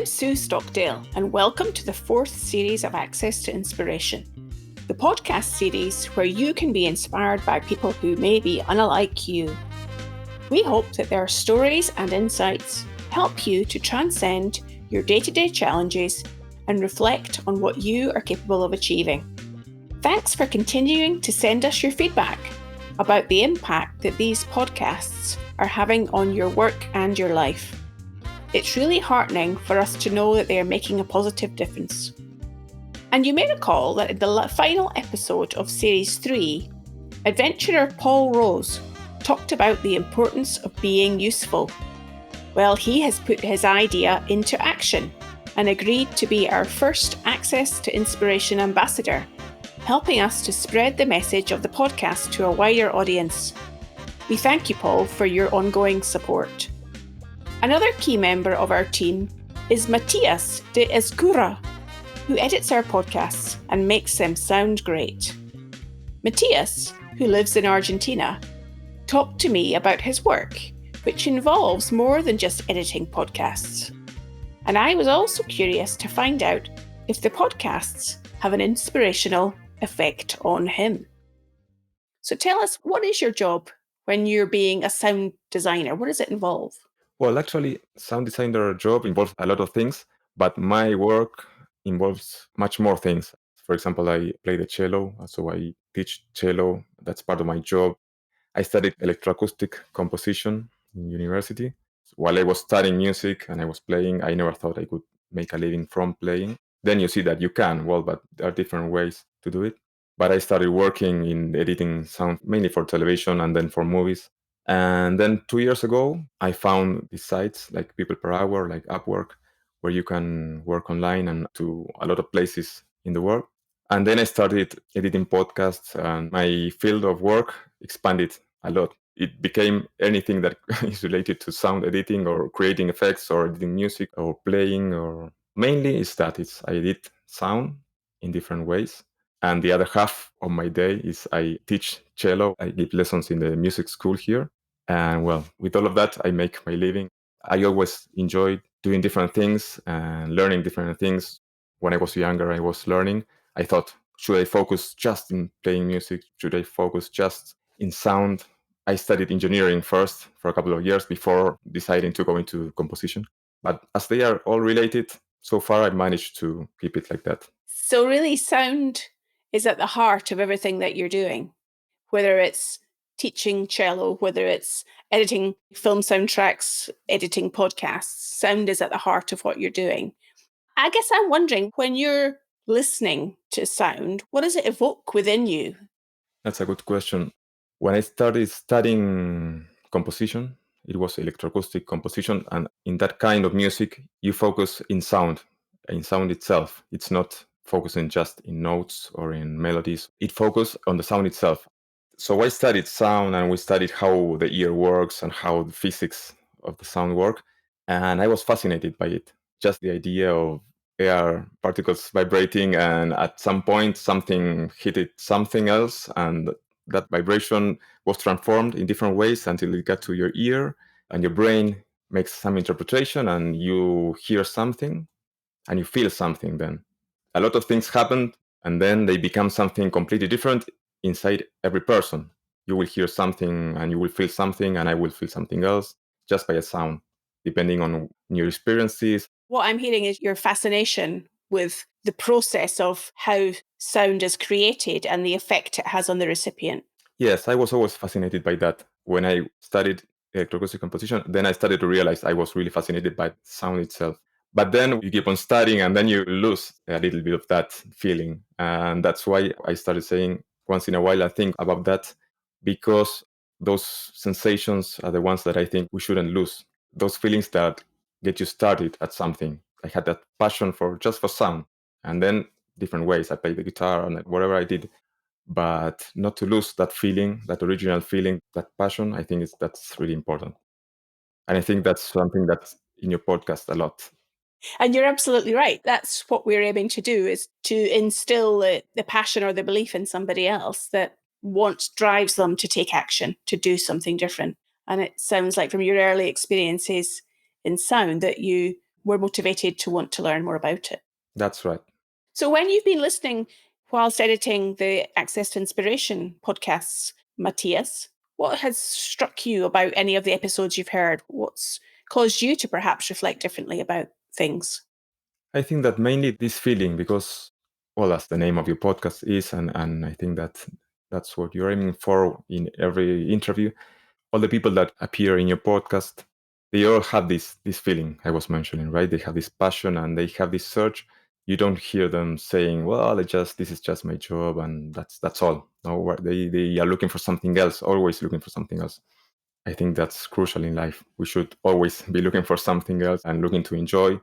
I'm Sue Stockdale, and welcome to the fourth series of Access to Inspiration, the podcast series where you can be inspired by people who may be unlike you. We hope that their stories and insights help you to transcend your day-to-day challenges and reflect on what you are capable of achieving. Thanks for continuing to send us your feedback about the impact that these podcasts are having on your work and your life. It's really heartening for us to know that they are making a positive difference. And you may recall that in the final episode of Series 3, adventurer Paul Rose talked about the importance of being useful. Well, he has put his idea into action and agreed to be our first Access to Inspiration ambassador, helping us to spread the message of the podcast to a wider audience. We thank you, Paul, for your ongoing support. Another key member of our team is Matías de Ezcurra, who edits our podcasts and makes them sound great. Matías, who lives in Argentina, talked to me about his work, which involves more than just editing podcasts. And I was also curious to find out if the podcasts have an inspirational effect on him. So tell us, what is your job when you're being a sound designer? What does it involve? Well, actually, sound designer job involves a lot of things, but my work involves much more things. For example, I play the cello, so I teach cello. That's part of my job. I studied electroacoustic composition in university. While I was studying music and I was playing, I never thought I could make a living from playing. Then you see that you can, well, but there are different ways to do it. But I started working in editing sound mainly for television and then for movies. And then 2 years ago, I found these sites like People Per Hour, like Upwork, where you can work online and to a lot of places in the world. And then I started editing podcasts, and my field of work expanded a lot. It became anything that is related to sound editing or creating effects or editing music or playing, or mainly is that I edit sound in different ways. And the other half of my day is I teach cello. I give lessons in the music school here. And well, with all of that, I make my living. I always enjoyed doing different things and learning different things. When I was younger, I was learning. I thought, should I focus just in playing music? Should I focus just in sound? I studied engineering first for a couple of years before deciding to go into composition. But as they are all related, so far I managed to keep it like that. So really, sound is at the heart of everything that you're doing, whether it's teaching cello, whether it's editing film soundtracks, editing podcasts. Sound is at the heart of what you're doing. I guess I'm wondering, when you're listening to sound, what does it evoke within you? That's a good question. When I started studying composition, it was electroacoustic composition. And in that kind of music, you focus in sound itself. It's not focusing just in notes or in melodies. It focuses on the sound itself. So I studied sound, and we studied how the ear works and how the physics of the sound work. And I was fascinated by it. Just the idea of air particles vibrating, and at some point something hit it something else, and that vibration was transformed in different ways until it got to your ear, and your brain makes some interpretation, and you hear something and you feel something. Then a lot of things happen, and then they become something completely different inside every person. You will hear something and you will feel something, and I will feel something else just by a sound, depending on your experiences. What I'm hearing is your fascination with the process of how sound is created and the effect it has on the recipient. Yes, I was always fascinated by that. When I studied electroacoustic composition, then I started to realize I was really fascinated by sound itself. But then you keep on studying, and then you lose a little bit of that feeling. And that's why I started saying once in a while I think about that, because those sensations are the ones that I think we shouldn't lose. Those feelings that get you started at something. I had that passion for sound, and then different ways. I played the guitar and whatever I did, but not to lose that feeling, that original feeling, that passion. I think that's really important. And I think that's something that's in your podcast a lot. And you're absolutely right. That's what we're aiming to do, is to instill the passion or the belief in somebody else that drives them to take action, to do something different. And it sounds like from your early experiences in sound that you were motivated to want to learn more about it. That's right. So when you've been listening whilst editing the Access to Inspiration podcasts, Matías, what has struck you about any of the episodes you've heard? What's caused you to perhaps reflect differently about things? I think that mainly this feeling, because, well, as the name of your podcast is, and I think that that's what you're aiming for in every interview. All the people that appear in your podcast, they all have this feeling I was mentioning, right? They have this passion and they have this search. You don't hear them saying, "Well, this is just my job and that's all." No, they are looking for something else, always looking for something else. I think that's crucial in life. We should always be looking for something else and looking to enjoy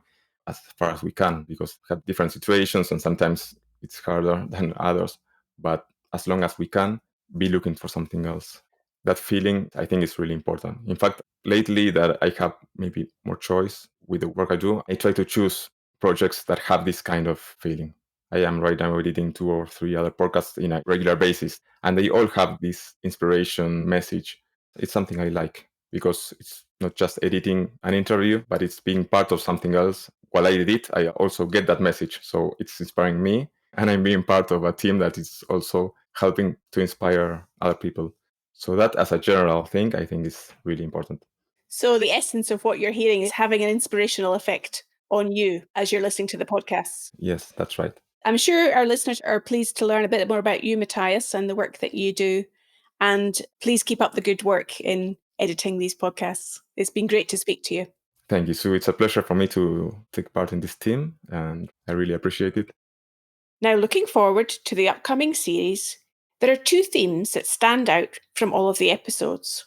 as far as we can, because we have different situations and sometimes it's harder than others. But as long as we can, be looking for something else. That feeling, I think, is really important. In fact, lately that I have maybe more choice with the work I do, I try to choose projects that have this kind of feeling. I am right now editing 2 or 3 other podcasts in a regular basis, and they all have this inspiration message. It's something I like because it's not just editing an interview, but it's being part of something else. While I edit, I also get that message. So it's inspiring me, and I'm being part of a team that is also helping to inspire other people. So that, as a general thing, I think is really important. So the essence of what you're hearing is having an inspirational effect on you as you're listening to the podcasts. Yes, that's right. I'm sure our listeners are pleased to learn a bit more about you, Matías, and the work that you do. And please keep up the good work in editing these podcasts. It's been great to speak to you. Thank you, Sue. It's a pleasure for me to take part in this team, and I really appreciate it. Now, looking forward to the upcoming series, there are 2 themes that stand out from all of the episodes,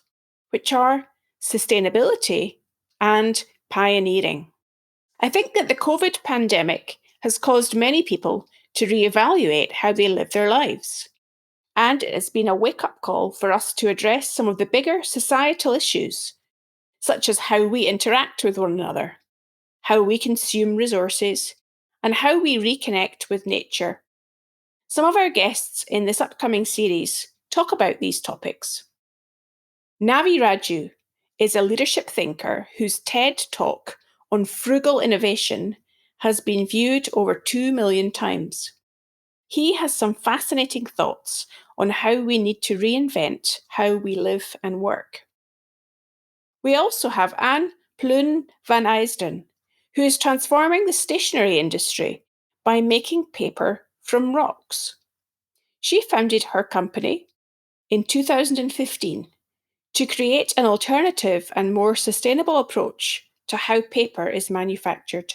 which are sustainability and pioneering. I think that the COVID pandemic has caused many people to reevaluate how they live their lives. And it has been a wake-up call for us to address some of the bigger societal issues, such as how we interact with one another, how we consume resources, and how we reconnect with nature. Some of our guests in this upcoming series talk about these topics. Navi Radjou is a leadership thinker whose TED Talk on frugal innovation has been viewed over 2 million times. He has some fascinating thoughts on how we need to reinvent how we live and work. We also have Anne Plun van Eysden, who is transforming the stationery industry by making paper from rocks. She founded her company in 2015 to create an alternative and more sustainable approach to how paper is manufactured.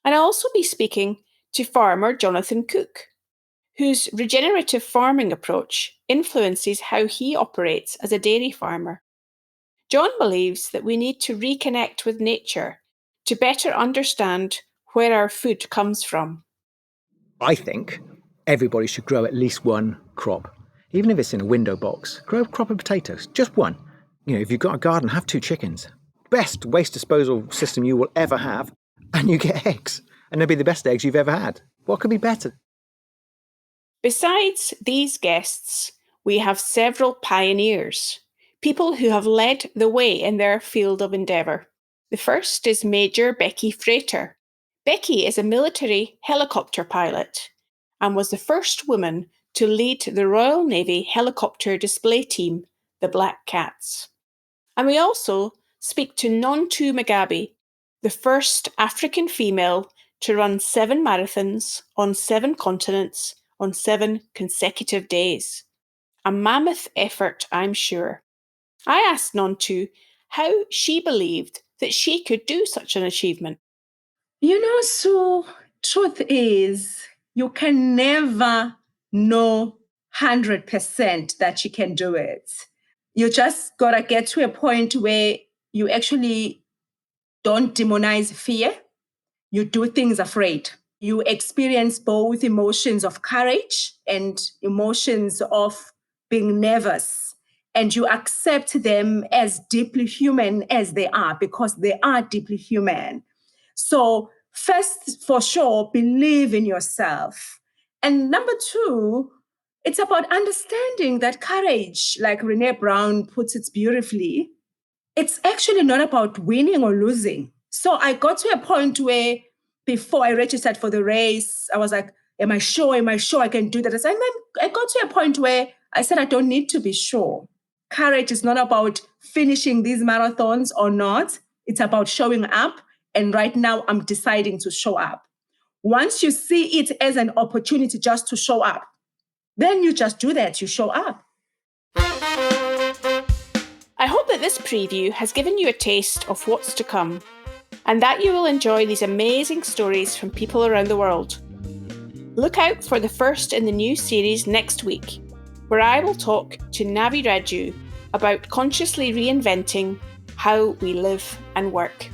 And I'll also be speaking to farmer Jonathan Cook, whose regenerative farming approach influences how he operates as a dairy farmer. John believes that we need to reconnect with nature to better understand where our food comes from. I think everybody should grow at least one crop. Even if it's in a window box, grow a crop of potatoes, just one. You know, if you've got a garden, have 2 chickens. Best waste disposal system you will ever have, and you get eggs. And they'll be the best eggs you've ever had. What could be better? Besides these guests, we have several pioneers, people who have led the way in their field of endeavour. The first is Major Becky Frater. Becky is a military helicopter pilot and was the first woman to lead the Royal Navy helicopter display team, the Black Cats. And we also speak to Nontuthuko Mgahbi, the first African female to run 7 marathons on 7 continents on 7 consecutive days. A mammoth effort, I'm sure. I asked Nontu how she believed that she could do such an achievement. So truth is, you can never know 100% that you can do it. You just got to get to a point where you actually don't demonize fear. You do things afraid. You experience both emotions of courage and emotions of being nervous. And you accept them as deeply human as they are, because they are deeply human. So first, for sure, believe in yourself. And number 2, it's about understanding that courage, like Brené Brown puts it beautifully, it's actually not about winning or losing. So I got to a point where before I registered for the race, I was like, am I sure I can do that? And then I got to a point where I said, I don't need to be sure. Courage is not about finishing these marathons or not. It's about showing up. And right now I'm deciding to show up. Once you see it as an opportunity just to show up, then you just do that, you show up. I hope that this preview has given you a taste of what's to come, and that you will enjoy these amazing stories from people around the world. Look out for the first in the new series next week, where I will talk to Navi Radjou about consciously reinventing how we live and work.